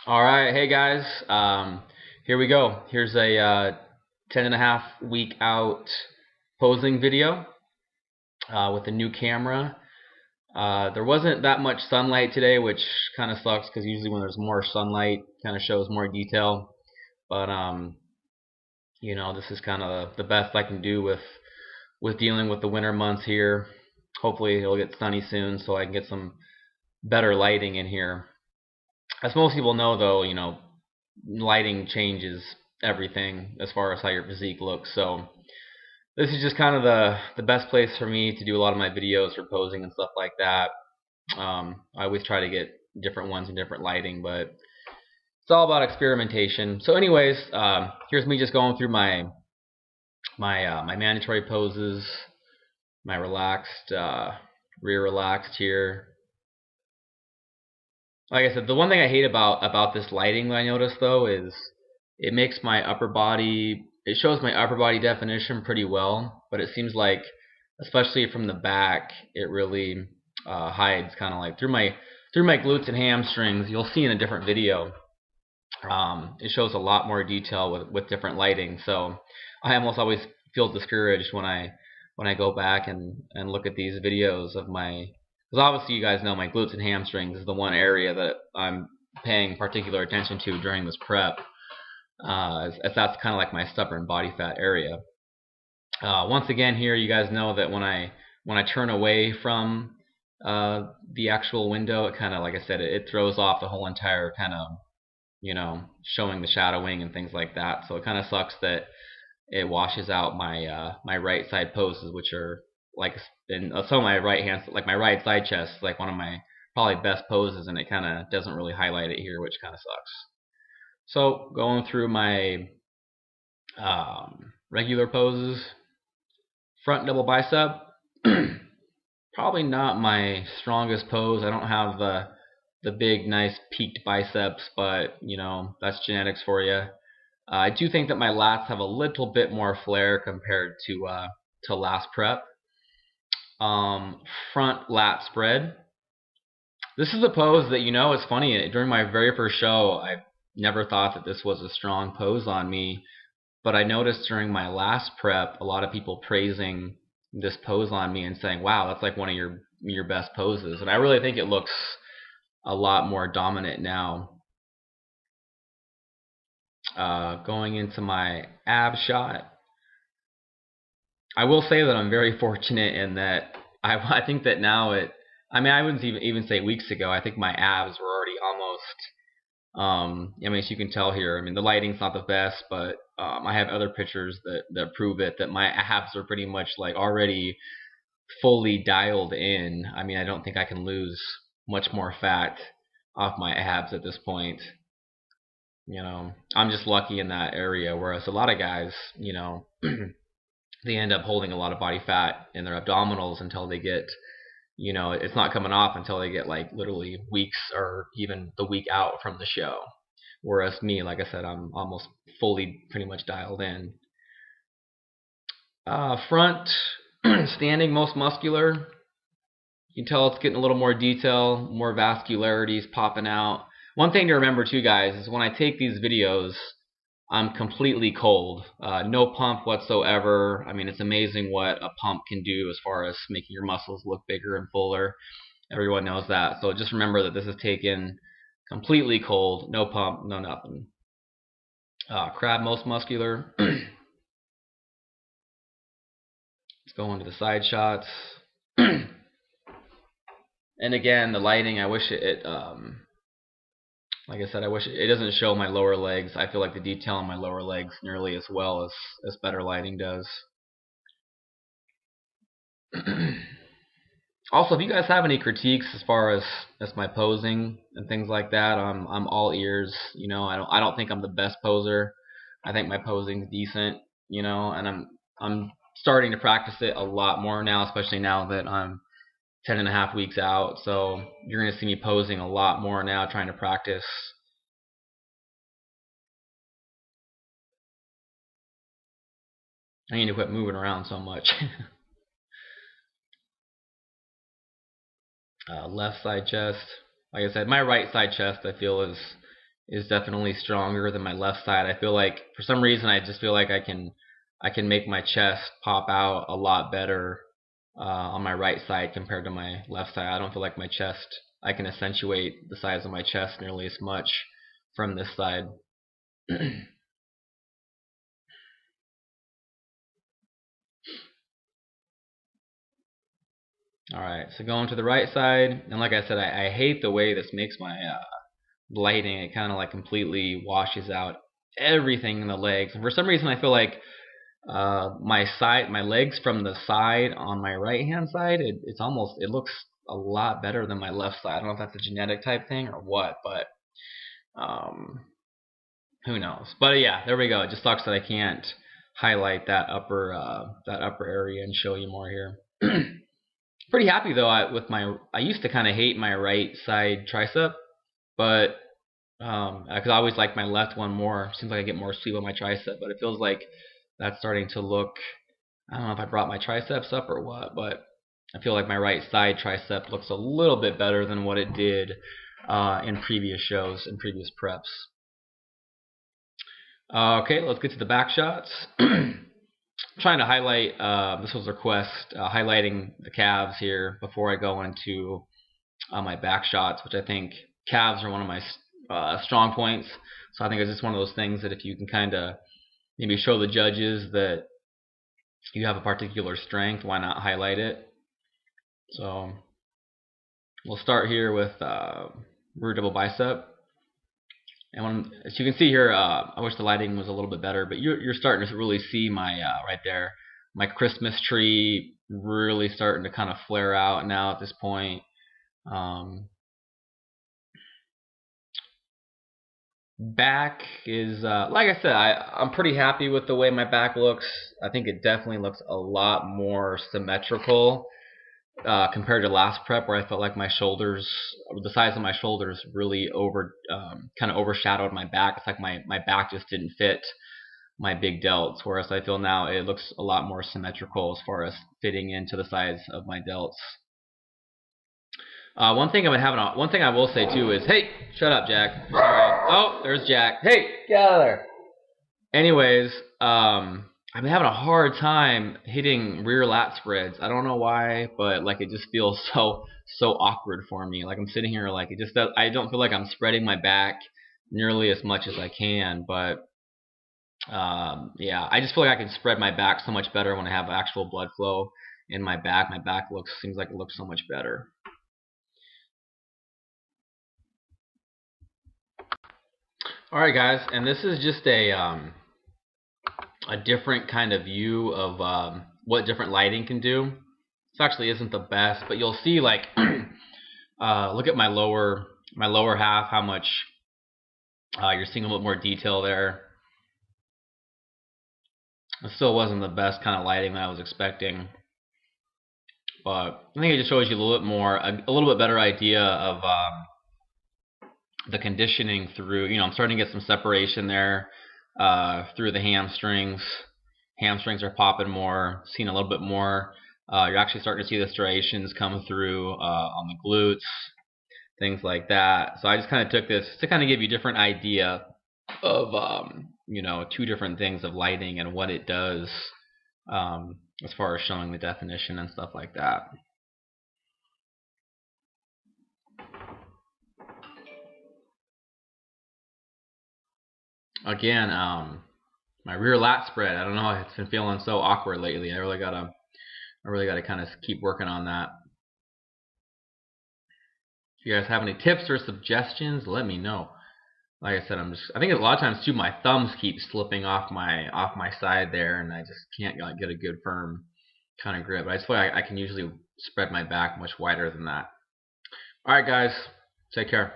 All right, hey guys, here we go. Here's a 10.5 week out posing video with a new camera. There wasn't that much sunlight today, which kind of sucks because usually when there's more sunlight, kind of shows more detail. But this is kind of the best I can do with dealing with the winter months here. Hopefully it'll get sunny soon so I can get some better lighting in here. As most people know, though, lighting changes everything as far as how your physique looks. So this is just kind of the best place for me to do a lot of my videos for posing and stuff like that. I always try to get different ones in different lighting, but it's all about experimentation. So, anyways, here's me just going through my mandatory poses, my relaxed, rear relaxed here. Like I said, the one thing I hate about this lighting that I noticed though is it makes my upper body, it shows my upper body definition pretty well, but it seems like, especially from the back, it really hides kind of like through my glutes and hamstrings. You'll see in a different video. It shows a lot more detail with different lighting. So I almost always feel discouraged when I go back and look at these videos of my, because obviously you guys know my glutes and hamstrings is the one area that I'm paying particular attention to during this prep, as that's kind of like my stubborn body fat area. Once again, here you guys know that when I turn away from the actual window, it kind of, like I said, it throws off the whole entire kind of, showing the shadowing and things like that. So it kind of sucks that it washes out my right side poses, which are like in some of my right hand, like my right side chest, like one of my probably best poses, and it kind of doesn't really highlight it here, which kind of sucks. So going through my regular poses, front double bicep, probably not my strongest pose. I don't have the big nice peaked biceps, but that's genetics for you. I do think that my lats have a little bit more flare compared to last prep. Front lat spread. This is a pose that it's funny. During my very first show, I never thought that this was a strong pose on me, but I noticed during my last prep a lot of people praising this pose on me and saying, "Wow, that's like one of your best poses." And I really think it looks a lot more dominant now. Going into my ab shot, I will say that I'm very fortunate in that I think that now I wouldn't even say weeks ago. I think my abs were already almost. As you can tell here, the lighting's not the best, but I have other pictures that prove it. That my abs are pretty much like already fully dialed in. I don't think I can lose much more fat off my abs at this point. I'm just lucky in that area, whereas a lot of guys, they end up holding a lot of body fat in their abdominals until they get, it's not coming off until they get like literally weeks or even the week out from the show. Whereas me, like I said, I'm almost fully pretty much dialed in. Front standing most muscular. You can tell it's getting a little more detail, more vascularities popping out. One thing to remember too, guys, is when I take these videos, I'm completely cold. No pump whatsoever. It's amazing what a pump can do as far as making your muscles look bigger and fuller. Everyone knows that. So just remember that this is taken completely cold, no pump, no nothing. Crab most muscular. Let's go into the side shots. And again, the lighting, I wish like I said, I wish it doesn't show my lower legs. I feel like the detail on my lower legs nearly as well as better lighting does. Also, if you guys have any critiques as far as my posing and things like that, I'm all ears. I don't think I'm the best poser. I think my posing's decent. And I'm starting to practice it a lot more now, especially now that I'm 10.5 weeks out. So you're gonna see me posing a lot more now, trying to practice. I need to quit moving around so much. Left side chest. Like I said, my right side chest I feel is is definitely stronger than my left side. I feel like for some reason I just feel like I can make my chest pop out a lot better on my right side compared to my left side. I don't feel like my chest, I can accentuate the size of my chest nearly as much from this side. Alright, so going to the right side, and like I said, I hate the way this makes my lighting. It kind of like completely washes out everything in the legs, and for some reason I feel like my legs from the side on my right hand side, it looks a lot better than my left side. I don't know if that's a genetic type thing or what, but who knows. But yeah, there we go. It just sucks that I can't highlight that upper area and show you more here. Pretty happy though I used to kind of hate my right side tricep, but because I always like my left one more. Seems like I get more sweep on my tricep, but it feels like that's starting to look, I don't know if I brought my triceps up or what, but I feel like my right side tricep looks a little bit better than what it did in previous shows and previous preps. Okay, let's get to the back shots. Trying to highlight, this was a request, highlighting the calves here before I go into my back shots, which I think calves are one of my strong points. So I think it's just one of those things that if you can kind of maybe show the judges that you have a particular strength, why not highlight it? So we'll start here with rear double bicep. And as you can see here, I wish the lighting was a little bit better, but you're starting to really see my right there, my Christmas tree really starting to kind of flare out now at this point. Back is like I said, I'm pretty happy with the way my back looks. I think it definitely looks a lot more symmetrical compared to last prep, where I felt like my shoulders, the size of my shoulders, really kind of overshadowed my back. It's like my back just didn't fit my big delts, whereas I feel now it looks a lot more symmetrical as far as fitting into the size of my delts. One thing I will say too is, hey, shut up, Jack. Sorry. Oh, there's Jack. Hey, get out of there. Anyways, I've been having a hard time hitting rear lat spreads. I don't know why, but like it just feels so awkward for me. Like I'm sitting here, like I don't feel like I'm spreading my back nearly as much as I can. But yeah, I just feel like I can spread my back so much better when I have actual blood flow in my back. My back seems like it looks so much better. All right, guys, and this is just a different kind of view of what different lighting can do. This actually isn't the best, but you'll see, like, look at my lower half, how much you're seeing a little more detail there. It still wasn't the best kind of lighting that I was expecting, but I think it just shows you a little bit better idea of the conditioning through. I'm starting to get some separation there through the hamstrings. Hamstrings are popping more, seeing a little bit more. You're actually starting to see the striations come through on the glutes, things like that. So I just kind of took this to kind of give you a different idea of two different things of lighting and what it does as far as showing the definition and stuff like that. Again, my rear lat spread, I don't know, it's been feeling so awkward lately. I really gotta kind of keep working on that. If you guys have any tips or suggestions, let me know. Like I said, I think a lot of times too, my thumbs keep slipping off my side there, and I just can't get a good firm kind of grip. But I just feel like I can usually spread my back much wider than that. All right, guys, take care.